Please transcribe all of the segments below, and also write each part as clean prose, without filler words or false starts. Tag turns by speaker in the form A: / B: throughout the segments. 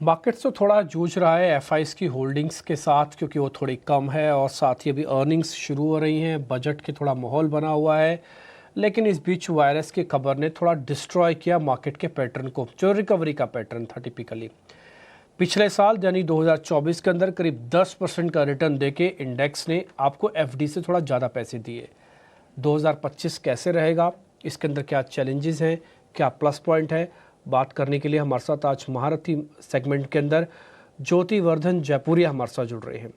A: Markets तो थोड़ा जूझ रहा है एफआईज की होल्डिंग्स के साथ, क्योंकि वो थोड़ी कम है और साथ ही अभी अर्निंग्स शुरू हो रही हैं, बजट के थोड़ा माहौल बना हुआ है। लेकिन इस बीच वायरस की खबर ने थोड़ा डिस्ट्रॉय किया मार्केट के पैटर्न को, जो रिकवरी का पैटर्न था टिपिकली। पिछले साल यानी 2024 के अंदर करीब 10% का रिटर्न देके इंडेक्स ने आपको एफडी से थोड़ा ज़्यादा पैसे दिए। 2025 कैसे रहेगा, इसके अंदर क्या चैलेंजेस हैं, क्या प्लस पॉइंट है, बात करने के लिए हमारे साथ आज महारथी सेगमेंट के अंदर ज्योति वर्धन जयपुरिया हमारे साथ जुड़ रहे हैं।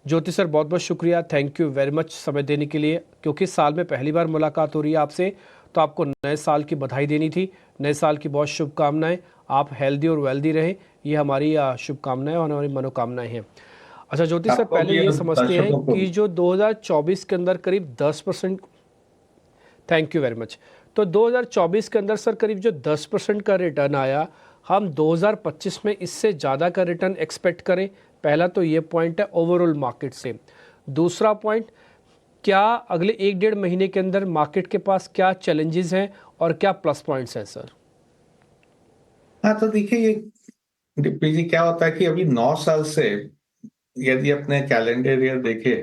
A: ज्योति सर, बहुत बहुत शुक्रिया, थैंक यू वेरी मच समय देने के लिए। क्योंकि साल में पहली बार मुलाकात हो रही है आपसे, तो आपको नए साल की बधाई देनी थी। नए साल की बहुत शुभकामनाएं, आप हेल्दी और वेल्दी रहें, ये हमारी शुभकामनाएं और हमारी मनोकामनाएं हैं। अच्छा ज्योति सर,
B: आपको
A: पहले
B: भी
A: ये
B: और
A: समझते हैं
B: दर्शकों को
A: कि
B: भी।
A: जो 2024 के अंदर करीब 10%, थैंक यू वेरी मच, तो 2024 के अंदर सर करीब जो 10% का रिटर्न आया, हम 2025 में इससे ज़्यादा का रिटर्न एक्सपेक्ट करें? पहला तो ये पॉइंट है ओवरऑल मार्केट से। दूसरा पॉइंट, क्या अगले 1 डेढ़ महीने के अंदर मार्केट के पास क्या चैलेंजेस हैं और क्या प्लस पॉइंट्स हैं सर?
B: हाँ, तो देखिए ये डिप्टी जी, क्या होता है कि अभी 9 साल से यदि अपने कैलेंडर ईयर देखे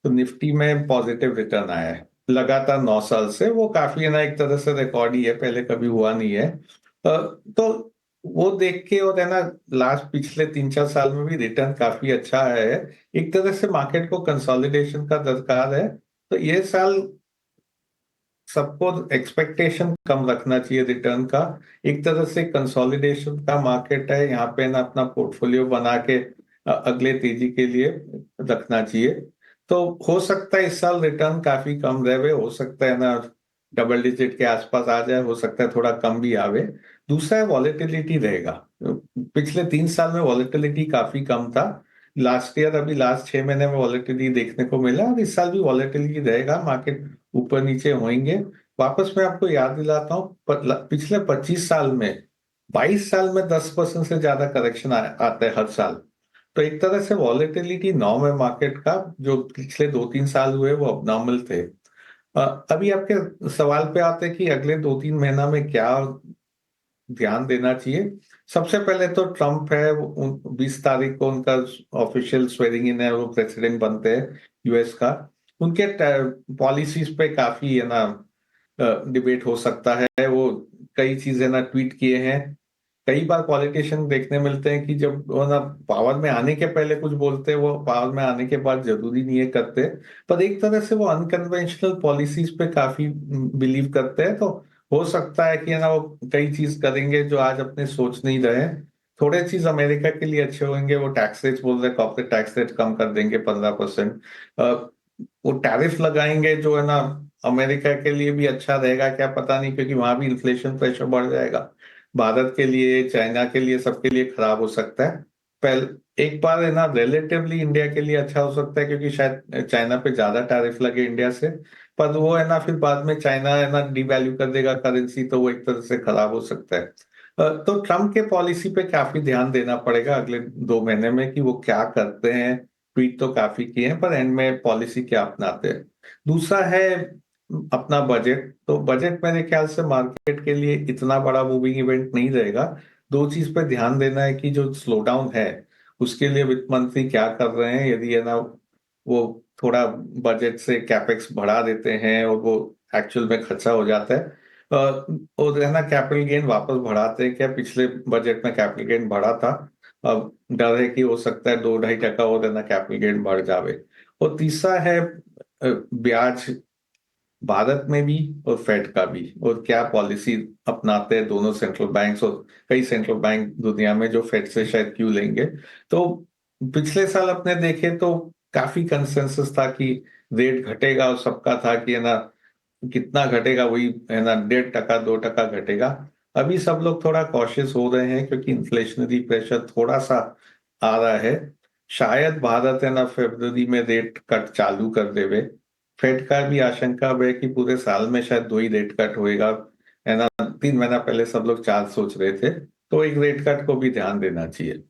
B: तो निफ्टी में पॉजिटिव रिटर्न आया है लगातार 9 साल से। वो काफी है ना, एक तरह से रिकॉर्ड ही है, पहले कभी हुआ नहीं है। तो वो देख के, और है ना, लास्ट पिछले 3-4 साल में भी रिटर्न काफी अच्छा आया है। एक तरह से मार्केट को कंसोलिडेशन का दरकार है। तो ये साल सबको एक्सपेक्टेशन कम रखना चाहिए रिटर्न का। एक तरह से कंसोलिडेशन का मार्केट है, यहाँ पे ना अपना पोर्टफोलियो बना के अगले तेजी के लिए रखना चाहिए। तो हो सकता है इस साल रिटर्न काफी कम रहे, हो सकता है ना डबल डिजिट के आसपास आ जाए, हो सकता है थोड़ा कम भी आवे। दूसरा है वॉलेटिलिटी रहेगा। पिछले 3 साल में वॉलेटिलिटी काफी कम था। लास्ट ईयर, अभी लास्ट 6 महीने में वॉलेटिलिटी देखने को मिला, और इस साल भी वॉलेटिलिटी रहेगा, मार्केट ऊपर नीचे होंगे। वापस मैं आपको याद दिलाता हूँ, पिछले 25 साल में 22 साल में 10% से ज्यादा करेक्शन आता है हर साल। तो एक तरह से वॉलेटिलिटी नॉर्म है मार्केट का। जो पिछले 2-3 साल हुए वो अब थे। अभी आपके सवाल पे आते हैं कि अगले 2-3 महीना में क्या ध्यान देना चाहिए। सबसे पहले तो ट्रम्प है, 20 तारीख को उनका ऑफिशियल स्वेरिंग इन है, वो प्रेसिडेंट बनते हैं यूएस का। उनके पॉलिसीज पे काफी है ना डिबेट हो सकता है। वो कई चीजें ना ट्वीट किए हैं। कई बार पॉलिटिशियन देखने मिलते हैं कि जब वो ना पावर में आने के पहले कुछ बोलते हैं, वो पावर में आने के बाद जरूरी नहीं है करते। पर एक तरह से वो अनकन्वेंशनल पॉलिसीज पे काफी बिलीव करते हैं। तो हो सकता है कि है ना वो कई चीज करेंगे जो आज अपने सोच नहीं रहे हैं। थोड़े चीज अमेरिका के लिए अच्छे होंगे। वो टैक्स रेट बोल रहे हैं, कॉर्पोरेट टैक्स रेट कम कर देंगे 15%। वो टैरिफ लगाएंगे जो है ना अमेरिका के लिए भी अच्छा रहेगा क्या पता नहीं, क्योंकि वहां भी इन्फ्लेशन प्रेशर बढ़ जाएगा। भारत के लिए, चाइना के लिए, सबके लिए खराब हो सकता है। पहले एक बार है ना रिलेटिवली इंडिया के लिए अच्छा हो सकता है, क्योंकि शायद चाइना पे ज्यादा टैरिफ लगे इंडिया से। पर वो है ना फिर बाद में चाइना है ना डिवैल्यू कर देगा करेंसी, तो वो एक तरह से खराब हो सकता है। तो ट्रम्प के पॉलिसी पे काफी ध्यान देना पड़ेगा अगले 2 महीने में कि वो क्या करते हैं। ट्वीट तो काफी किए हैं, पर एंड में पॉलिसी क्या अपनाते हैं। दूसरा है अपना बजट। तो बजट मेरे ख्याल से मार्केट के लिए इतना बड़ा मूविंग इवेंट नहीं रहेगा। दो चीज पे ध्यान देना है कि जो स्लो डाउन है उसके लिए वित्त मंत्री क्या कर रहे हैं। यदि है ना वो थोड़ा बजट से कैपेक्स बढ़ा देते हैं और वो एक्चुअल में खर्चा हो जाता है, और है ना कैपिटल गेन वापस बढ़ाते हैं क्या। पिछले बजट में कैपिटल गेन बढ़ा था, अब डर है कि हो सकता है 2-2.5% और है ना कैपिटल गेन बढ़ जावे। और तीसरा है ब्याज, भारत में भी और फेड का भी, और क्या पॉलिसी अपनाते हैं दोनों सेंट्रल बैंक्स। और कई सेंट्रल बैंक दुनिया में जो फेड से शायद क्यों लेंगे। तो पिछले साल अपने देखे तो काफी कंसेंसस था कि रेट घटेगा, और सबका था कि है ना कितना घटेगा, वही है ना 1.5% 2% घटेगा। अभी सब लोग थोड़ा कॉशियस हो रहे हैं, क्योंकि इन्फ्लेशनरी प्रेशर थोड़ा सा आ रहा है। शायद भारत है ना फरवरी में रेट कट चालू कर देवे। फेड का भी आशंका है कि पूरे साल में शायद 2 ही रेट कट होएगा, है ना। 3 महीना पहले सब लोग 4 सोच रहे थे। तो एक रेट कट को भी ध्यान देना चाहिए।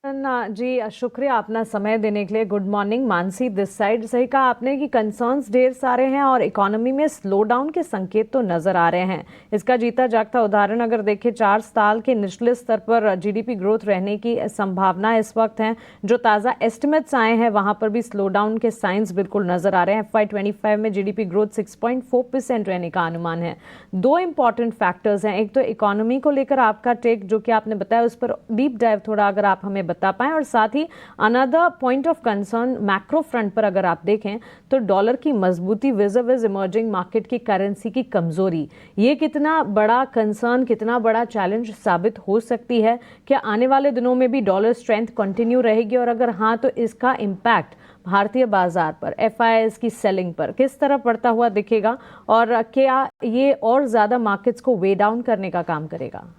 C: ना जी, शुक्रिया अपना समय देने के लिए। Good morning, Mansi this side. सही कहा आपने कि कंसर्न्स ढेर सारे हैं और इकोनॉमी में स्लो डाउन के संकेत तो नजर आ रहे हैं। इसका जीता जागता उदाहरण अगर देखें, 4 साल के निचले स्तर पर जीडीपी ग्रोथ रहने की संभावना इस वक्त है। जो ताज़ा एस्टिमेट्स आए हैं वहां पर भी स्लो डाउन के साइंस बिल्कुल नजर आ रहे हैं। FY25 में जीडीपी ग्रोथ 6.4% रहने का अनुमान है। दो इंपॉर्टेंट फैक्टर्स हैं, एक तो इकोनॉमी को लेकर आपका टेक जो कि आपने बताया, उस पर डीप डाइव थोड़ा अगर आप हमें बता पाएं, और साथ ही another point of concern macro front पर अगर आप देखें तो डॉलर की मजबूती विज़ इमर्जिंग मार्केट की करेंसी की कमजोरी, ये कितना बड़ा कंसर्न, कितना बड़ा चैलेंज साबित हो सकती है? क्या आने वाले दिनों में भी डॉलर स्ट्रेंथ कंटिन्यू रहेगी, और अगर हाँ तो इसका इम्पैक्ट भारतीय बाजार पर, FIIs की सेलिंग पर किस तरह पड़ता हुआ दिखेगा, और क्या ये और ज्यादा मार्केट्स को वे डाउन करने का काम करेगा?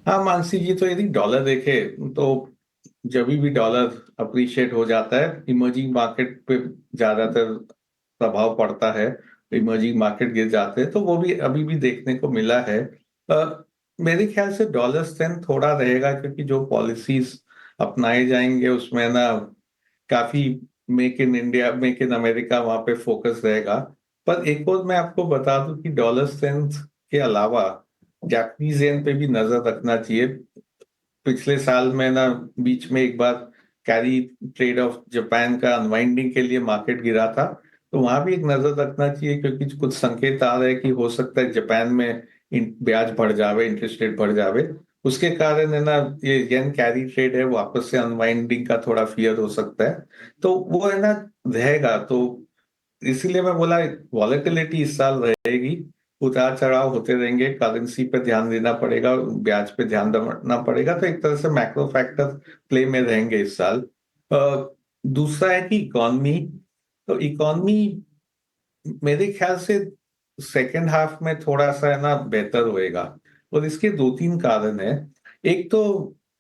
B: हाँ मानसी जी, तो यदि डॉलर देखे तो जब भी डॉलर अप्रिशिएट हो जाता है, इमर्जिंग मार्केट पे ज्यादातर प्रभाव पड़ता है। इमर्जिंग मार्केट गिर जाते हैं, तो वो भी अभी भी देखने को मिला है। मेरे ख्याल से डॉलर स्ट्रेंथ थोड़ा रहेगा, क्योंकि जो पॉलिसीज अपनाए जाएंगे उसमें ना काफी make in India, make in America वहां पे फोकस रहेगा। पर एक और मैं आपको बता दूं कि डॉलर स्ट्रेंथ के अलावा जापानीज येन पे भी नजर रखना चाहिए। पिछले साल में ना बीच में एक बार कैरी ट्रेड ऑफ जापान का अनवाइंडिंग के लिए मार्केट गिरा था, तो वहां भी एक नजर रखना चाहिए, क्योंकि कुछ संकेत आ रहे हैं कि हो सकता है जापान में ब्याज बढ़ जावे, इंटरेस्ट रेट बढ़ जावे। उसके कारण है ना, ये येन कैरी ट्रेड है, वापस से अनवाइंडिंग का थोड़ा फियर हो सकता है, तो वो है ना रहेगा। तो इसीलिए मैं बोला वॉलेटिलिटी इस साल रहेगी, उतार चढ़ाव होते रहेंगे, करेंसी पे ध्यान देना पड़ेगा, ब्याज पे ध्यान देना पड़ेगा, तो एक तरह से मैक्रो फैक्टर प्ले में रहेंगे इस साल। दूसरा है कि इकॉनमी, तो इकॉनमी मेरे ख्याल से सेकेंड हाफ में थोड़ा सा है ना बेहतर होएगा, और इसके दो तीन कारण है। एक तो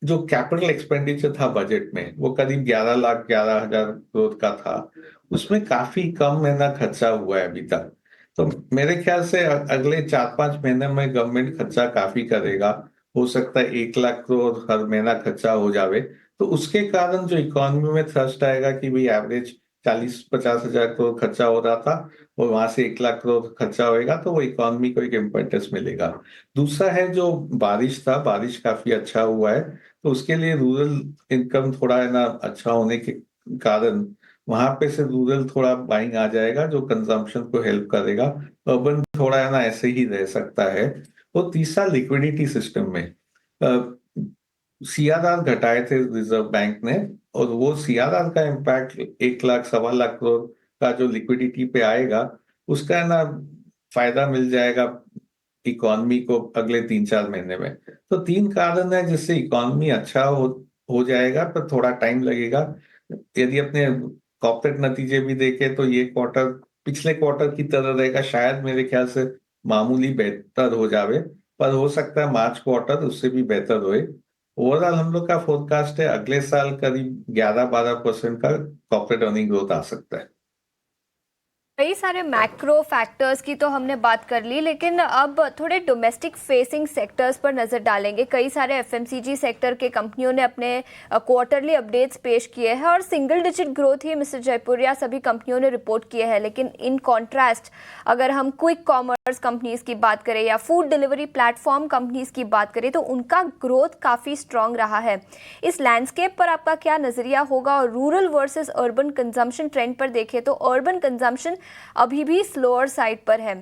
B: जो कैपिटल एक्सपेंडिचर था बजट में, वो करीब 11,11,000 करोड़ का था, उसमें काफी कम है ना खर्चा हुआ है अभी तक। तो मेरे ख्याल से अगले 4-5 महीने में गवर्नमेंट खर्चा काफी करेगा। हो सकता है 1 लाख करोड़ हर महीना खर्चा हो जावे, तो उसके कारण जो इकोनॉमी में थ्रस्ट आएगा कि भाई एवरेज 40-50 हजार करोड़ खर्चा हो रहा था, और वहां से 1 लाख करोड़ खर्चा होएगा, तो वो इकोनॉमी को एक इम्पेटस मिलेगा। दूसरा है जो बारिश था, बारिश काफी अच्छा हुआ है, तो उसके लिए रूरल इनकम थोड़ा है ना अच्छा होने के कारण वहां पे से रूरल थोड़ा बाइंग आ जाएगा, जो कंजम्पशन को हेल्प करेगा। अर्बन थोड़ा है ना ऐसे ही रह सकता है। और तीसरा लिक्विडिटी सिस्टम में सीआरआर घटाए थे रिजर्व बैंक ने, और वो सीआरआर का इम्पैक्ट 1 लाख 1.25 लाख करोड़ का जो लिक्विडिटी पे आएगा, उसका है ना फायदा मिल जाएगा इकॉनमी को अगले 3-4 महीने में। तो तीन कारण है जिससे इकॉनमी अच्छा हो जाएगा, पर थोड़ा टाइम लगेगा। यदि अपने कॉर्पोरेट नतीजे भी देखे तो ये क्वार्टर पिछले क्वार्टर की तरह रहेगा, शायद मेरे ख्याल से मामूली बेहतर हो जावे, पर हो सकता है मार्च क्वार्टर उससे भी बेहतर होए। ओवरऑल हम लोग का फोरकास्ट है अगले साल करीब 11-12% का कॉर्पोरेट अर्निंग ग्रोथ आ सकता है।
D: कई सारे मैक्रो फैक्टर्स की तो हमने बात कर ली, लेकिन अब थोड़े डोमेस्टिक फेसिंग सेक्टर्स पर नज़र डालेंगे। कई सारे एफएमसीजी सेक्टर के कंपनियों ने अपने क्वार्टरली अपडेट्स पेश किए हैं, और सिंगल डिजिट ग्रोथ ही मिस्टर जयपुरिया सभी कंपनियों ने रिपोर्ट किए हैं। लेकिन इन कॉन्ट्रास्ट अगर हम क्विक कॉमर्स कंपनीज की बात करें या फूड डिलीवरी प्लेटफॉर्म कंपनीज की बात करें, तो उनका ग्रोथ काफ़ी स्ट्रांग रहा है। इस लैंडस्केप पर आपका क्या नज़रिया होगा? और rural versus urban consumption trend पर देखें तो अर्बन कंजम्पशन अभी भी स्लोअर साइड पर है।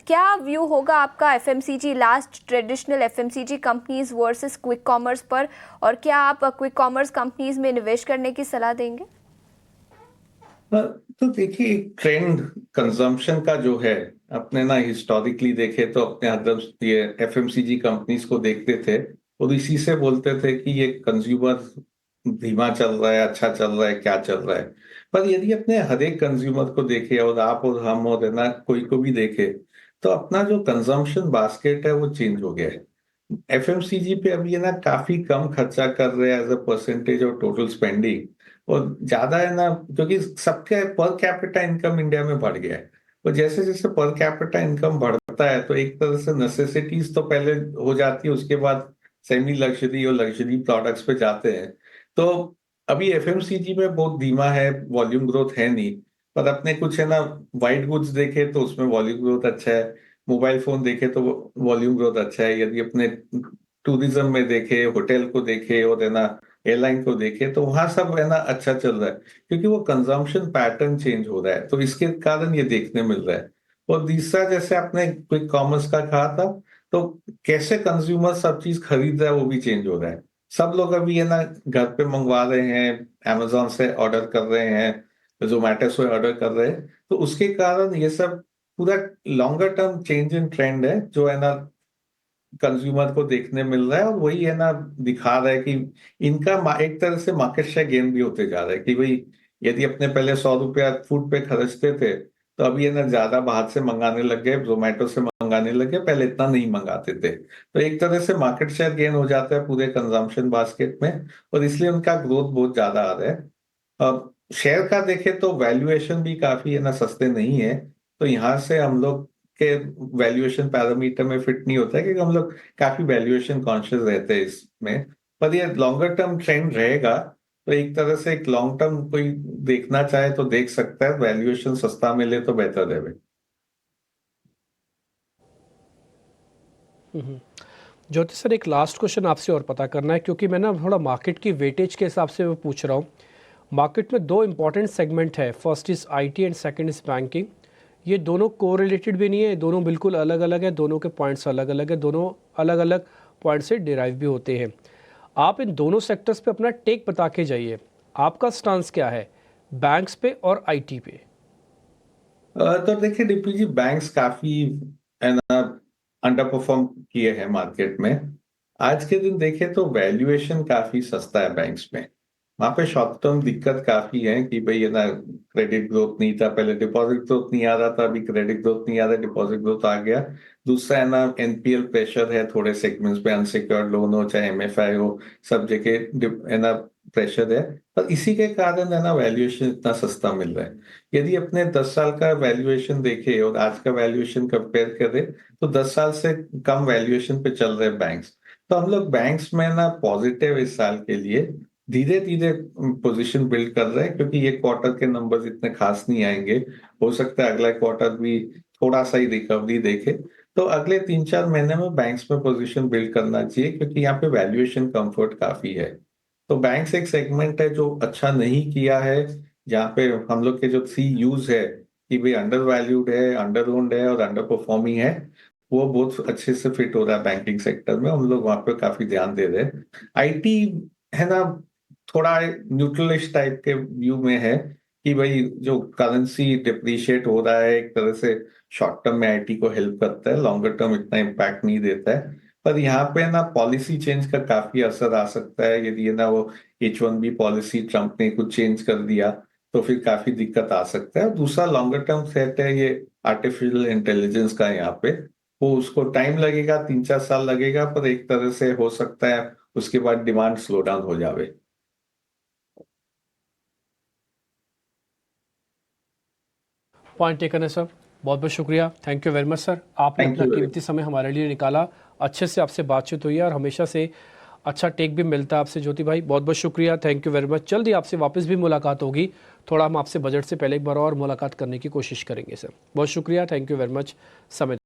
D: क्या व्यू होगा आपका FMCG last traditional FMCG companies versus quick commerce पर, और क्या आप क्विक कॉमर्स कंपनीज में निवेश करने की सलाह देंगे?
B: तो देखिए, ट्रेंड कंजम्पशन का जो है, अपने ना हिस्टोरिकली देखे तो अपने अदर ये एफएमसीजी कंपनीज को देखते थे, और इसी से बोलते थे कि ये कंज्यूमर धीमा चल रहा है, अच्छा चल रहा है, क्या चल रहा है। पर यदि अपने हर एक कंज्यूमर को देखे, और आप और हम और है ना कोई को भी देखे, तो अपना जो कंजम्पशन बास्केट है वो चेंज हो गया है। एफएमसीजी पे अभी है ना काफी कम खर्चा कर रहे हैं as a percentage of total spending, और ज्यादा है ना क्योंकि सबके पर कैपिटा इनकम इंडिया में बढ़ गया है। और जैसे जैसे पर कैपिटा इनकम बढ़ता है, तो एक तरह से नेसेसिटीज तो पहले हो जाती है, उसके बाद सेमी लग्जरी और लग्जरी प्रोडक्ट्स पे जाते हैं। तो अभी एफएमसीजी में बहुत धीमा है, वॉल्यूम ग्रोथ है नहीं, पर अपने कुछ है ना वाइट गुड्स देखे तो उसमें वॉल्यूम ग्रोथ अच्छा है, मोबाइल फोन देखे तो वॉल्यूम ग्रोथ अच्छा है, यदि अपने टूरिज्म में देखे, होटल को देखे और है ना एयरलाइन को देखे तो वहां सब है ना अच्छा चल रहा है, क्योंकि वो कंजम्पशन पैटर्न चेंज हो रहा है, तो इसके कारण ये देखने मिल रहा है। और तीसरा, जैसे आपने क्विक कॉमर्स का कहा था, तो कैसे कंज्यूमर सब चीज खरीद रहा है वो भी चेंज हो रहा है। सब लोग अभी है ना घर पे मंगवा रहे हैं, अमेजोन से ऑर्डर कर रहे हैं, जोमेटो से ऑर्डर कर रहे हैं, तो उसके कारण ये सब पूरा longer term change in trend है जो है ना कंज्यूमर को देखने मिल रहा है, और वही है ना दिखा रहा है कि इनका एक तरह से मार्केट शेयर गेन भी होते जा रहा है, कि भाई यदि अपने पहले 100 रुपया फूड पे खर्चते थे तो अभी है ना ज्यादा बाहर से मंगाने लग गए, जोमेटो से मंगाने लग गए, पहले इतना नहीं मंगाते थे, तो एक तरह से मार्केट शेयर गेन हो जाता है पूरे कंजम्पशन बास्केट में, और इसलिए उनका ग्रोथ बहुत ज्यादा आ रहा है। अब शेयर का देखें तो वैल्यूएशन भी काफी है ना सस्ते नहीं है, तो यहाँ से हम लोग के वैल्यूएशन पैरामीटर में फिट नहीं होता है, क्योंकि हम लोग काफी वैल्यूएशन कॉन्शियस रहते हैं इसमें। पर ये लॉन्गर टर्म ट्रेंड रहेगा, तो एक तरह से एक लॉन्ग टर्म कोई देखना चाहे तो देख सकता है, वैल्यूएशन सस्ता मिले तो बेहतर रहे।
A: ज्योति सर, एक लास्ट क्वेश्चन आपसे और पता करना है, क्योंकि मैं ना थोड़ा मार्केट की वेटेज के हिसाब से मैं पूछ रहा हूँ। मार्केट में दो इंपॉर्टेंट सेगमेंट है, first is IT and second is banking. ये दोनों कोरिलेटेड भी नहीं है, दोनों बिल्कुल अलग अलग है, दोनों के पॉइंट्स अलग अलग है, दोनों अलग अलग पॉइंट से डिराइव भी होते हैं। आप इन दोनों सेक्टर्स पे अपना टेक बता के जाइए, आपका स्टांस क्या है बैंक्स पे और आईटी पे?
B: तो देखिए डीपी जी, बैंक्स काफी है ना अंडर परफॉर्म किए हैं मार्केट में। आज के दिन देखें तो वैल्यूएशन काफी सस्ता है बैंक्स में। वहां पे शॉर्ट टर्म दिक्कत काफी है कि भाई है ना क्रेडिट ग्रोथ नहीं था, पहले डिपॉजिट ग्रोथ नहीं आ रहा था, अभी क्रेडिट ग्रोथ नहीं आ रहा, डिपॉजिट ग्रोथ आ गया। दूसरा है ना एनपीएल प्रेशर है थोड़े सेगमेंट्स पे, अनसिक्योर्ड लोन हो चाहे एमएफआई हो, सब जगह है ना प्रेशर है, पर इसी के कारण है ना वैल्यूएशन इतना सस्ता मिल रहा है। यदि अपने 10 साल का वैल्यूएशन देखे और आज का वैल्यूएशन कंपेयर करें तो 10 साल से कम वैल्यूएशन पे चल रहे बैंक्स। तो हम लोग बैंक्स में ना पॉजिटिव इस साल के लिए धीरे धीरे पोजीशन बिल्ड कर रहे हैं, क्योंकि ये क्वार्टर के नंबर्स इतने खास नहीं आएंगे, हो सकता है अगला क्वार्टर भी थोड़ा सा ही रिकवरी देखे, तो अगले 3-4 महीने में बैंक्स में पोजीशन बिल्ड करना चाहिए, क्योंकि यहाँ पे वैल्यूएशन कंफर्ट काफी है। तो बैंक्स एक सेगमेंट है जो अच्छा नहीं किया है, जहाँ पे हम लोग के जो 3 यूज है कि भाई अंडर वैल्यूड है, अंडर ओन्ड है और अंडर परफॉर्मिंग है, वो बहुत अच्छे से फिट हो रहा है बैंकिंग सेक्टर में, हम लोग वहां पे काफी ध्यान दे रहे हैं। आईटी है ना थोड़ा न्यूट्रलिश टाइप के व्यू में है कि भाई जो करेंसी डिप्रिशिएट हो रहा है एक तरह से शॉर्ट टर्म में आईटी को हेल्प करता है, लॉन्गर टर्म इतना इम्पैक्ट नहीं देता है। पर यहाँ पे ना पॉलिसी चेंज का काफी असर आ सकता है, यदि है ना वो H1B पॉलिसी ट्रम्प ने कुछ चेंज कर दिया तो फिर काफी दिक्कत आ सकता है। और दूसरा लॉन्गर टर्म सेट है ये आर्टिफिशियल इंटेलिजेंस का, यहाँ पे वो उसको टाइम लगेगा, 3-4 साल लगेगा, पर एक तरह से हो सकता है उसके बाद डिमांड स्लो डाउन हो जावे।
A: पॉइंट टेकन है सर, बहुत बहुत शुक्रिया, thank you very much sir, आपने
B: थैंक
A: अपना
B: यू वेरी
A: कीमती समय हमारे लिए निकाला। अच्छे से आपसे बातचीत हुई है और हमेशा से अच्छा टेक भी मिलता है आपसे ज्योति भाई, बहुत बहुत शुक्रिया, थैंक यू वेरी मच। जल्दी आपसे वापस भी मुलाकात होगी, थोड़ा हम आपसे बजट से पहले एक बार और मुलाकात करने की कोशिश करेंगे सर। बहुत शुक्रिया, थैंक यू वेरी मच समय